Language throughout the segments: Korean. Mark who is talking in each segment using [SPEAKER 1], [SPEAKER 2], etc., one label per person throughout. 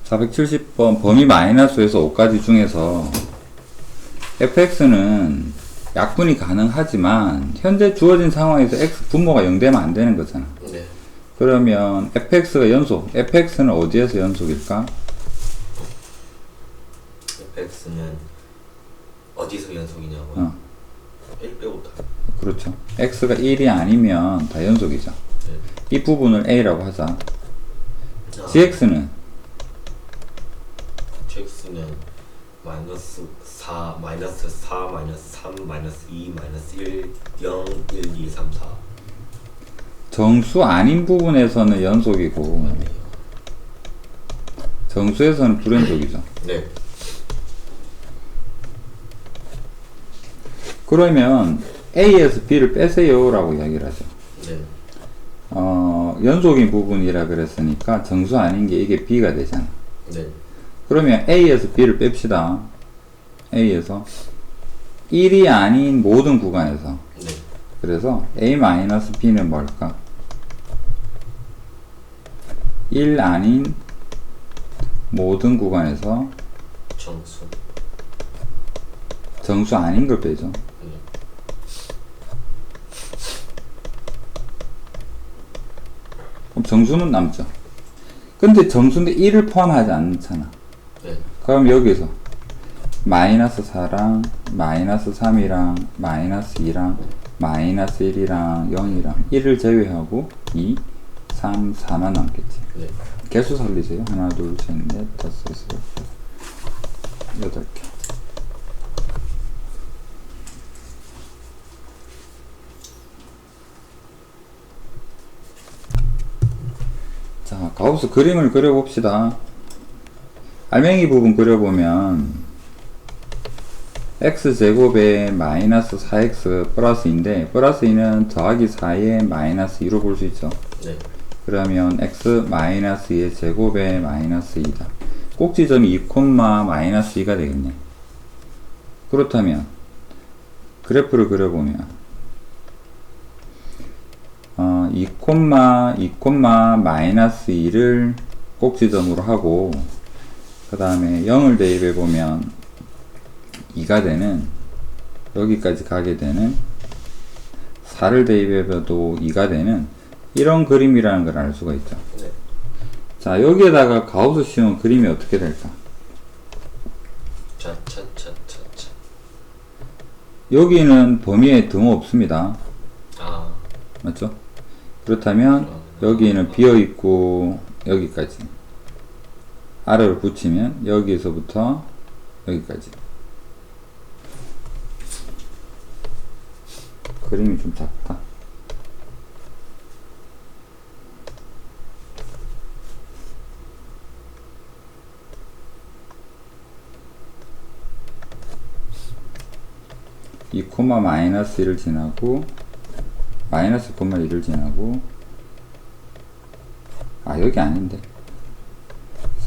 [SPEAKER 1] 470번 범위 마이너스에서 5까지 중에서 fx는 약분이 가능하지만 현재 주어진 상황에서 x 분모가 0되면 안 되는 거잖아.
[SPEAKER 2] 네.
[SPEAKER 1] 그러면 fx가 연속, fx는 어디에서 연속일까?
[SPEAKER 2] fx는 어디서 연속이냐고요? 1 빼고 다.
[SPEAKER 1] 그렇죠. x가 1이 아니면 다 연속이죠.
[SPEAKER 2] 네.
[SPEAKER 1] 이 부분을 a라고 하자. gx는
[SPEAKER 2] gx는 마이너스 4, 마이너스 4, 마이너스 3, 마이너스 2, 마이너스 1, 0, 1, 2, 3, 4.
[SPEAKER 1] 정수 아닌 부분에서는 연속이고 정수에서는 불연속이죠.
[SPEAKER 2] 네.
[SPEAKER 1] 그러면 a에서 b를 빼세요 라고 이야기를 하죠.
[SPEAKER 2] 네.
[SPEAKER 1] 연속인 부분이라 그랬으니까 정수 아닌 게 이게 b가 되잖아.
[SPEAKER 2] 네.
[SPEAKER 1] 그러면 a에서 b를 뺍시다. a에서 1이 아닌 모든 구간에서.
[SPEAKER 2] 네.
[SPEAKER 1] 그래서 a-b는 뭘까? 1 아닌 모든 구간에서
[SPEAKER 2] 정수.
[SPEAKER 1] 정수 아닌 걸 빼죠.
[SPEAKER 2] 네.
[SPEAKER 1] 그럼 정수는 남죠. 근데 정수인데 1을 포함하지 않잖아.
[SPEAKER 2] 네.
[SPEAKER 1] 그럼 여기서 마이너스 4랑 마이너스 3이랑 마이너스 2랑 마이너스 1이랑 0이랑 1을 제외하고 2, 3, 4만 남겠지.
[SPEAKER 2] 네.
[SPEAKER 1] 개수 살리세요. 하나, 둘, 셋, 넷, 다섯, 여섯, 8개. 자, 가우스 그림을 그려봅시다. 알맹이 부분 그려보면 x제곱에 마이너스 4x 플러스인데 플러스 2는 더하기 4에 마이너스 2로 볼 수 있죠.
[SPEAKER 2] 네.
[SPEAKER 1] 그러면 x 마이너스 2의 제곱에 마이너스 2다. 꼭지점이 2, 마이너스 2가 되겠네. 그렇다면 그래프를 그려보면 2, 마이너스 2를 꼭지점으로 하고 그 다음에 0을 대입해 보면 2가 되는, 여기까지 가게 되는, 4를 대입해도 2가 되는 이런 그림이라는 걸 알 수가 있죠.
[SPEAKER 2] 네.
[SPEAKER 1] 자, 여기에다가 가우스 씌운 그림이 어떻게 될까?
[SPEAKER 2] 차차차차차.
[SPEAKER 1] 여기는 범위에 등 없습니다.
[SPEAKER 2] 아.
[SPEAKER 1] 맞죠? 그렇다면 여기는 비어있고 여기까지 아래로 붙이면 여기서부터 여기까지 그림이 좀 작다. 이 코마 마이너스 1을 지나고 마이너스 코마 1을 지나고 여기 아닌데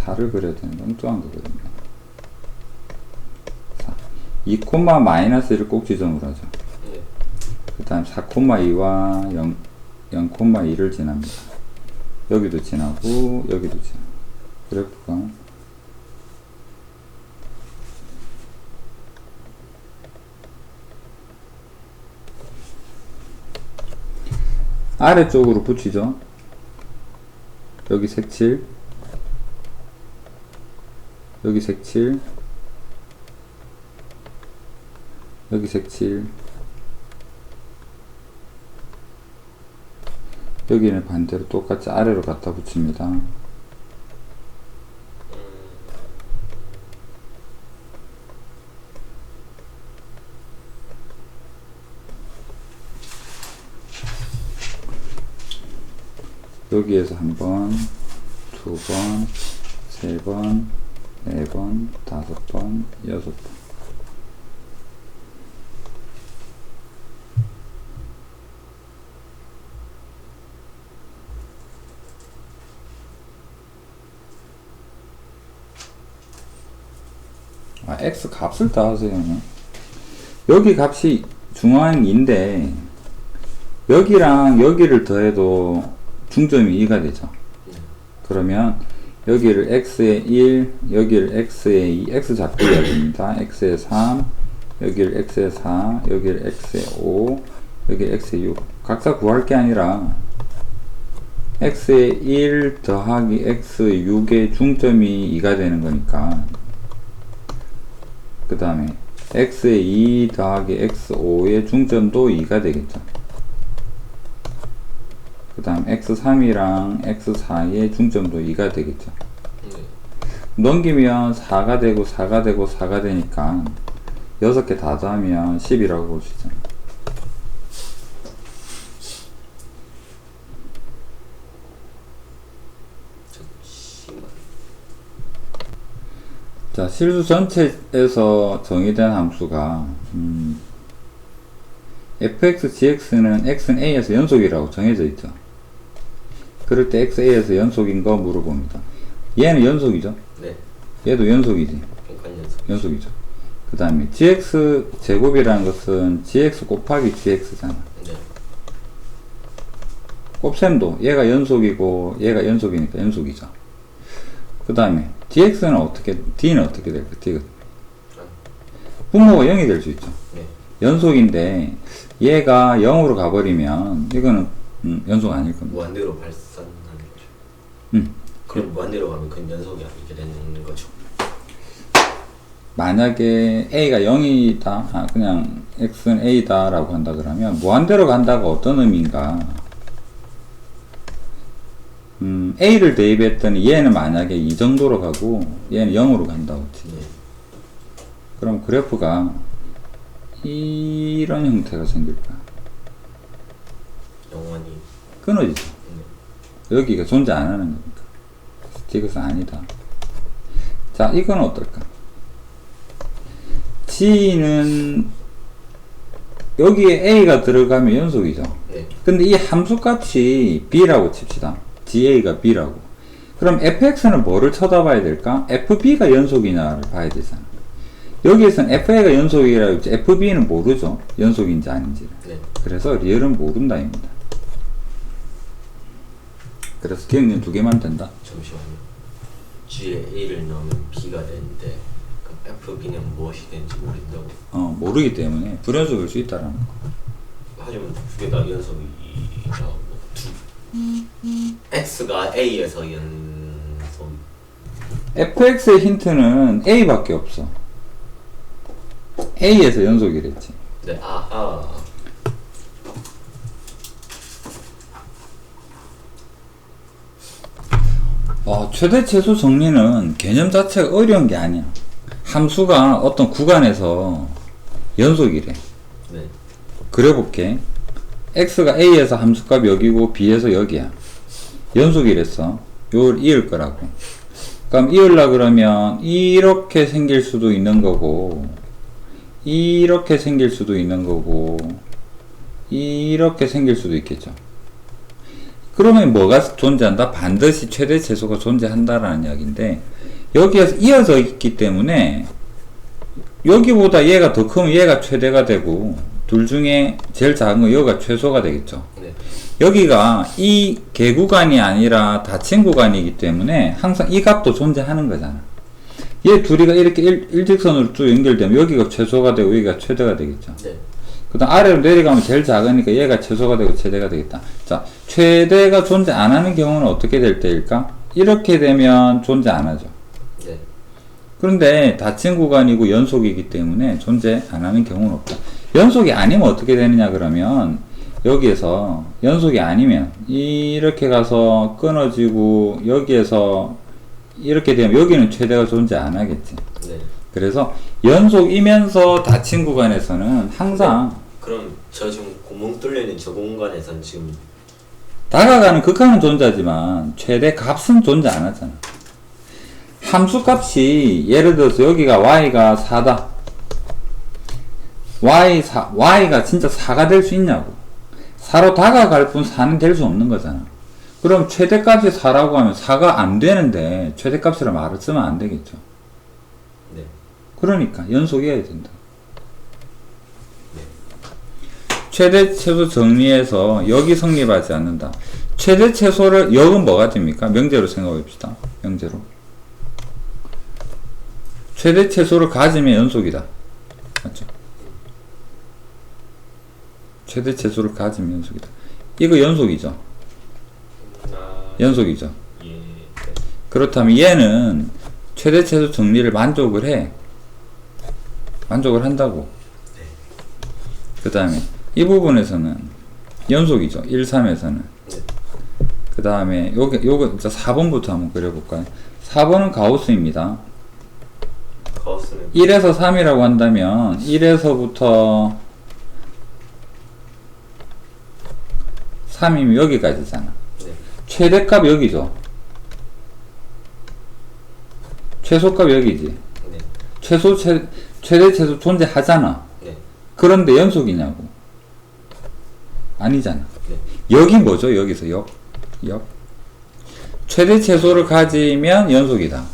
[SPEAKER 1] 4를 그려야 되는데 엉뚱한 거거든요. 4. 2 코마 마이너스 1을 꼭지점으로 하죠.
[SPEAKER 2] 네.
[SPEAKER 1] 그 다음 4 코마 2와 0 코마 2를 지납니다. 여기도 지나고 여기도 지나고 그래프가 아래쪽으로 붙이죠. 여기 색칠, 여기 색칠, 여기 색칠, 여기는 반대로 똑같이 아래로 갖다 붙입니다. 여기에서 한 번, 두 번, 세 번, 네 번, 다섯 번, 여섯 번. x 값을 따세요. 여기 값이 중앙인데 여기랑 여기를 더해도 중점이 2가 되죠. 그러면 여기를 x에 1, 여기를 x에 2, x 잡혀야 됩니다. x에 3, 여기를 x에 4, 여기를 x에 5, 여기를 x에 6. 각자 구할 게 아니라 x에 1 더하기 x 6의 중점이 2가 되는 거니까, 그 다음에 x에 2 더하기 x 5의 중점도 2가 되겠죠. 그 다음 x3이랑 x4의 중점도 2가 되겠죠. 넘기면 4가 되고 4가 되고 4가 되니까 6개 다 더하면 10이라고 볼 수 있잖아. 자, 실수 전체에서 정의된 함수가 fx, gx는 x는 a에서 연속이라고 정해져 있죠. 그럴 때 x, a에서 연속인 거 물어봅니다. 얘는 연속이죠?
[SPEAKER 2] 네.
[SPEAKER 1] 얘도 연속이지? 연속이죠. 그 다음에 gx 제곱이라는 것은 gx 곱하기 gx잖아.
[SPEAKER 2] 네.
[SPEAKER 1] 곱셈도 얘가 연속이고 얘가 연속이니까 연속이죠. 그 다음에 dx는 어떻게, d는 어떻게 될까? d가 분모가 0이 될 수 있죠.
[SPEAKER 2] 네.
[SPEAKER 1] 연속인데 얘가 0으로 가버리면 이거는 연속 아닐 겁니다.
[SPEAKER 2] 무한대로 발산하는 거죠. 그럼 무한대로 가면 그건 연속이 아니게 되는 거죠.
[SPEAKER 1] 만약에 a가 0이다, 그냥 x는 a다 라고 한다 그러면 무한대로 간다가 어떤 의미인가? a를 대입했더니 얘는 만약에 이 정도로 가고 얘는 0으로 간다고 치.
[SPEAKER 2] 네.
[SPEAKER 1] 그럼 그래프가 이런 형태가 생길 거야.
[SPEAKER 2] 영원히
[SPEAKER 1] 끊어지죠. 여기가 존재 안 하는 거니까. 이것은 아니다. 자, 이건 어떨까? g는 여기에 a가 들어가면 연속이죠.
[SPEAKER 2] 네.
[SPEAKER 1] 근데 이 함수값이 b라고 칩시다. ga가 b라고. 그럼 fx는 뭐를 쳐다봐야 될까? fb가 연속이냐를 봐야 되잖아. 여기에서는 fa가 연속이라고 했지 fb는 모르죠. 연속인지 아닌지를.
[SPEAKER 2] 네.
[SPEAKER 1] 그래서 리얼은 모른다입니다. 그래서 기억력 2개만 된다.
[SPEAKER 2] 잠시만요. G에 A를 넣으면 B가 되는데 그럼 FB는 무엇이 되는지 모른다고.
[SPEAKER 1] 모르기 때문에 불연속일 수 있다라는 거.
[SPEAKER 2] 하지만 두 개 다 연속이라고. X가 A에서 연속.
[SPEAKER 1] fx의 힌트는 a밖에 없어. a에서 연속이랬지.
[SPEAKER 2] 네. 아하.
[SPEAKER 1] 최대 최소 정리는 개념 자체가 어려운 게 아니야. 함수가 어떤 구간에서 연속이래.
[SPEAKER 2] 네.
[SPEAKER 1] 그려볼게. x가 a에서 함수값 여기고 b에서 여기야. 연속이랬어. 요걸 이을 거라고. 그럼 이을라 그러면 이렇게 생길 수도 있는 거고, 이렇게 생길 수도 있는 거고, 이렇게 생길 수도 있겠죠. 그러면 뭐가 존재한다? 반드시 최대 최소가 존재한다라는 이야기인데, 여기에서 이어져 있기 때문에 여기보다 얘가 더 크면 얘가 최대가 되고, 둘 중에 제일 작은 거 여기가 최소가 되겠죠.
[SPEAKER 2] 네.
[SPEAKER 1] 여기가 이 개구간이 아니라 닫힌 구간이기 때문에 항상 이 값도 존재하는 거잖아. 얘 둘이가 이렇게 일직선으로 쭉 연결되면 여기가 최소가 되고 여기가 최대가 되겠죠.
[SPEAKER 2] 네.
[SPEAKER 1] 그 다음 아래로 내려가면 제일 작으니까 얘가 최소가 되고 최대가 되겠다. 자, 최대가 존재 안 하는 경우는 어떻게 될 때일까? 이렇게 되면 존재 안 하죠.
[SPEAKER 2] 네.
[SPEAKER 1] 그런데 닫힌 구간이고 연속이기 때문에 존재 안 하는 경우는 없다. 연속이 아니면 어떻게 되느냐 그러면 여기에서 연속이 아니면 이렇게 가서 끊어지고 여기에서 이렇게 되면 여기는 최대가 존재 안 하겠지.
[SPEAKER 2] 네.
[SPEAKER 1] 그래서 연속이면서 닫힌 구간에서는 항상
[SPEAKER 2] 그럼 저 지금 구멍 뚫려있는 저 공간에선 지금
[SPEAKER 1] 다가가는 극한은 존재하지만 최대 값은 존재 안 하잖아. 함수 값이 예를 들어서 여기가 y가 4다. y가 진짜 4가 될 수 있냐고. 4로 다가갈 뿐 4는 될 수 없는 거잖아. 그럼 최대값이 4라고 하면 4가 안 되는데 최대값이라 말을 쓰면 안 되겠죠.
[SPEAKER 2] 네.
[SPEAKER 1] 그러니까 연속이어야 된다.
[SPEAKER 2] 네.
[SPEAKER 1] 최대 최소 정리해서 여기 성립하지 않는다. 최대 최소를 역은 뭐가 됩니까? 명제로 생각해 봅시다. 영제로. 최대 최소를 가지면 연속이다. 맞죠? 최대 최소를 가지면 연속이다. 이거 연속이죠. 연속이죠.
[SPEAKER 2] 예. 네.
[SPEAKER 1] 그렇다면 얘는 최대 최소 정리를 만족을 해. 만족을 한다고.
[SPEAKER 2] 네.
[SPEAKER 1] 그 다음에 이 부분에서는 연속이죠. 1, 3에서는.
[SPEAKER 2] 네.
[SPEAKER 1] 그 다음에 요거 4번부터 한번 그려볼까요? 4번은 가우스입니다.
[SPEAKER 2] 가우스는
[SPEAKER 1] 1에서 3이라고 한다면 1에서부터 3이면 여기까지잖아.
[SPEAKER 2] 네.
[SPEAKER 1] 최대값 여기죠. 최소값 여기지.
[SPEAKER 2] 네.
[SPEAKER 1] 최대 최소 존재하잖아.
[SPEAKER 2] 네.
[SPEAKER 1] 그런데 연속이냐고. 아니잖아.
[SPEAKER 2] 네.
[SPEAKER 1] 여기 뭐죠? 여기서 역. 최대 최소를 가지면 연속이다.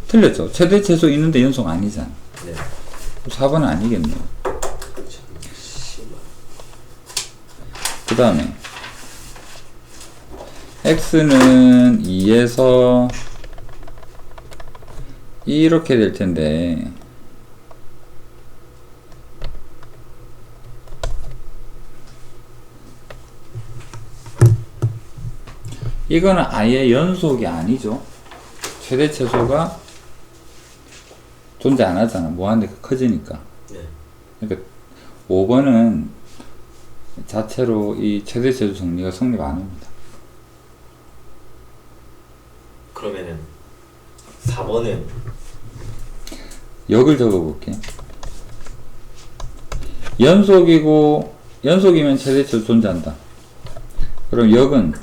[SPEAKER 1] 틀렸죠? 최대 최소 있는데 연속 아니잖아.
[SPEAKER 2] 네.
[SPEAKER 1] 4번은 아니겠네요.
[SPEAKER 2] 잠시만.
[SPEAKER 1] 그 다음에 x는 2에서 이렇게 될 텐데 이거는 아예 연속이 아니죠. 최대 최소가 존재 안 하잖아. 뭐하는데 커지니까.
[SPEAKER 2] 네.
[SPEAKER 1] 그러니까 5번은 자체로 이 최대 최소 정리가 성립 안 합니다.
[SPEAKER 2] 그러면은 4번은
[SPEAKER 1] 역을 적어볼게. 연속이면 최대 최소 존재한다. 그럼 역은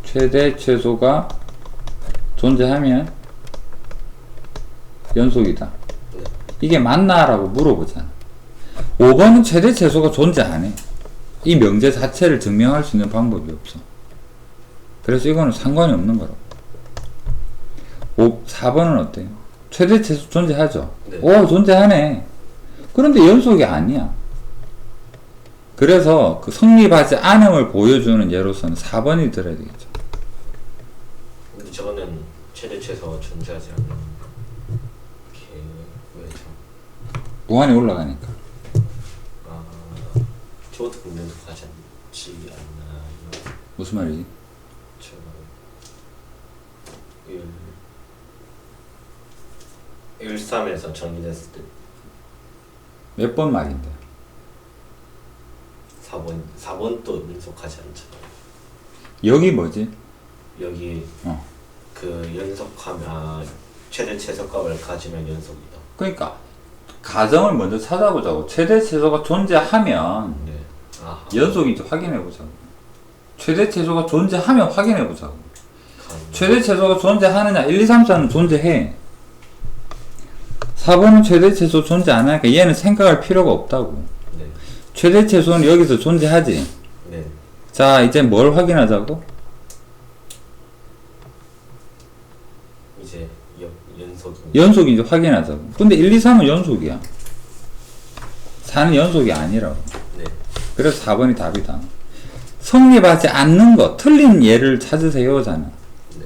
[SPEAKER 1] 최대 최소가 존재하면 연속이다.
[SPEAKER 2] 네.
[SPEAKER 1] 이게 맞나? 라고 물어보잖아. 5번은 최대 최소가 존재 안 해. 이 명제 자체를 증명할 수 있는 방법이 없어. 그래서 이거는 상관이 없는 거라고. 4번은 어때요? 최대 최소 존재하죠?
[SPEAKER 2] 네.
[SPEAKER 1] 오, 존재하네. 그런데 연속이 아니야. 그래서 그 성립하지 않음을 보여주는 예로서는 4번이 들어야 되겠죠.
[SPEAKER 2] 근데 저거는 최대 최소가 존재하지 않는 게 왜죠?
[SPEAKER 1] 무한히 올라가니까.
[SPEAKER 2] 아, 저것도 분명히 가지 않지 않나요?
[SPEAKER 1] 무슨 말이지?
[SPEAKER 2] 저거 1, 3에서 정리됐을 때
[SPEAKER 1] 몇 번 말인데?
[SPEAKER 2] 4번도 연속하지 않잖아요.
[SPEAKER 1] 여기 뭐지?
[SPEAKER 2] 여기 그 연속하면 최대 최소값을 가지면 연속이다.
[SPEAKER 1] 그러니까 가정을 먼저 찾아보자고. 최대 최소가 존재하면
[SPEAKER 2] 네. 아,
[SPEAKER 1] 연속인지 확인해보자고. 최대 최소가 존재하면 확인해보자고. 최대 최소가 존재하느냐? 1, 2, 3, 4는 존재해. 4번은 최대 최소 존재 안 하니까 얘는 생각할 필요가 없다고.
[SPEAKER 2] 네.
[SPEAKER 1] 최대 최소는 여기서 존재하지.
[SPEAKER 2] 네.
[SPEAKER 1] 자, 이제 뭘 확인하자고?
[SPEAKER 2] 이제 연속이.
[SPEAKER 1] 연속인지 확인하자고. 근데 1, 2, 3은 연속이야. 4는 연속이 아니라고.
[SPEAKER 2] 네.
[SPEAKER 1] 그래서 4번이 답이다. 성립하지 않는 것, 틀린 예를 찾으세요잖아.
[SPEAKER 2] 네. 네.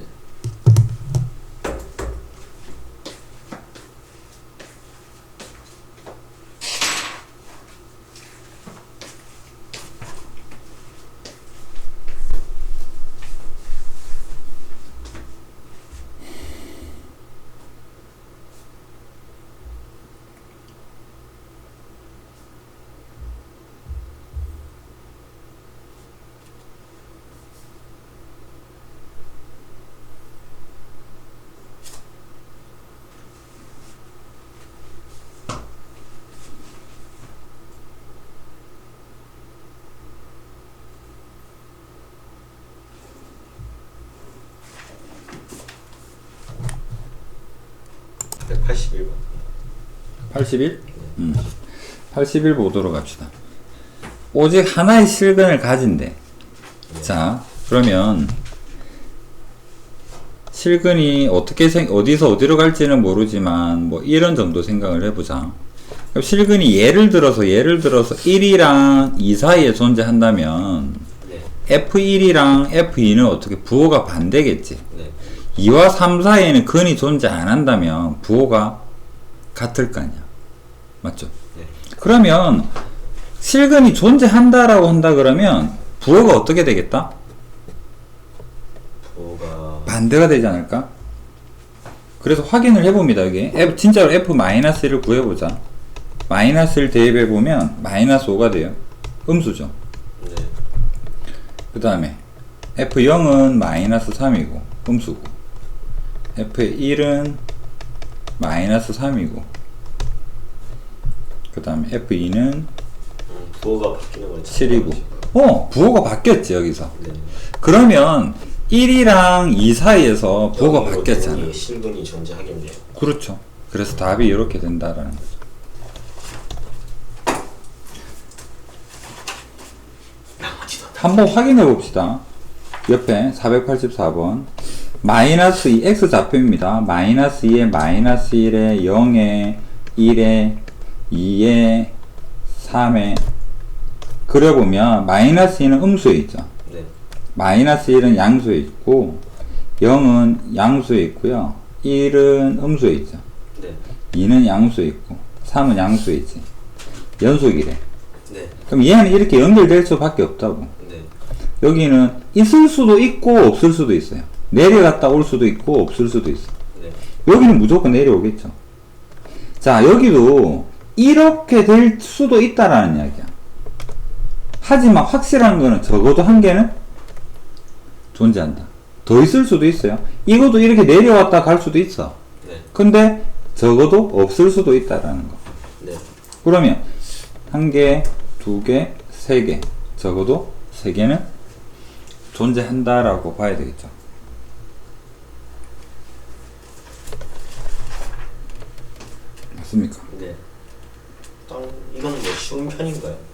[SPEAKER 2] 181번.
[SPEAKER 1] 81? 81 보도록 합시다. 오직 하나의 실근을 가진대. 자, 그러면 실근이 어디서 어디로 갈지는 모르지만 뭐 이런 정도 생각을 해보자. 그럼 실근이 예를 들어서 1이랑 2 사이에 존재한다면
[SPEAKER 2] 네.
[SPEAKER 1] F1이랑 F2는 어떻게 부호가 반대겠지.
[SPEAKER 2] 네.
[SPEAKER 1] 2와 3 사이에는 근이 존재 안 한다면 부호가 같을 거 아니야. 맞죠?
[SPEAKER 2] 네.
[SPEAKER 1] 그러면 실근이 존재한다라고 한다 그러면 부호가 어떻게 되겠다?
[SPEAKER 2] 부호가
[SPEAKER 1] 반대가 되지 않을까? 그래서 확인을 해봅니다. 여기 진짜로 F-1을 구해보자. 마이너스를 대입해보면 마이너스 5가 돼요. 음수죠.
[SPEAKER 2] 네.
[SPEAKER 1] 그 다음에 F0은 마이너스 3이고 음수고, F1은 마이너스 3이고, 그 다음에 F2는
[SPEAKER 2] 부호가 바뀌는 걸
[SPEAKER 1] 7이고. 부호가 바뀌었지 여기서.
[SPEAKER 2] 네.
[SPEAKER 1] 그러면 1이랑 2 사이에서 부호가
[SPEAKER 2] 영으로
[SPEAKER 1] 바뀌었잖아.
[SPEAKER 2] 되니 실근이 존재하겠네요.
[SPEAKER 1] 그렇죠. 그래서 답이 이렇게 된다라는 거죠.
[SPEAKER 2] 나머지도
[SPEAKER 1] 한번 확인해 봅시다. 옆에 484번 마이너스 2 x 좌표입니다. 마이너스 2에 마이너스 1에 0에 1에 2에 3에 그려보면 마이너스 2는 음수에 있죠.
[SPEAKER 2] 네.
[SPEAKER 1] 마이너스 1은 양수에 있고 0은 양수에 있고요. 1은 음수에 있죠.
[SPEAKER 2] 네.
[SPEAKER 1] 2는 양수에 있고 3은 양수에 있지. 연속이래.
[SPEAKER 2] 네.
[SPEAKER 1] 그럼 얘는 이렇게 연결될 수밖에 없다고.
[SPEAKER 2] 네.
[SPEAKER 1] 여기는 있을 수도 있고 없을 수도 있어요. 내려갔다 올 수도 있고 없을 수도 있어.
[SPEAKER 2] 네.
[SPEAKER 1] 여기는 무조건 내려오겠죠. 자, 여기도 이렇게 될 수도 있다라는 이야기야. 하지만 확실한 거는 적어도 한 개는 존재한다. 더 있을 수도 있어요. 이것도 이렇게 내려왔다 갈 수도 있어.
[SPEAKER 2] 네.
[SPEAKER 1] 근데 적어도 없을 수도 있다라는 거.
[SPEAKER 2] 네.
[SPEAKER 1] 그러면 한 개, 두 개, 세 개, 적어도 세 개는 존재한다라고 봐야 되겠죠. 맞습니까?
[SPEAKER 2] 네. 이건 뭐 쉬운 편인가요?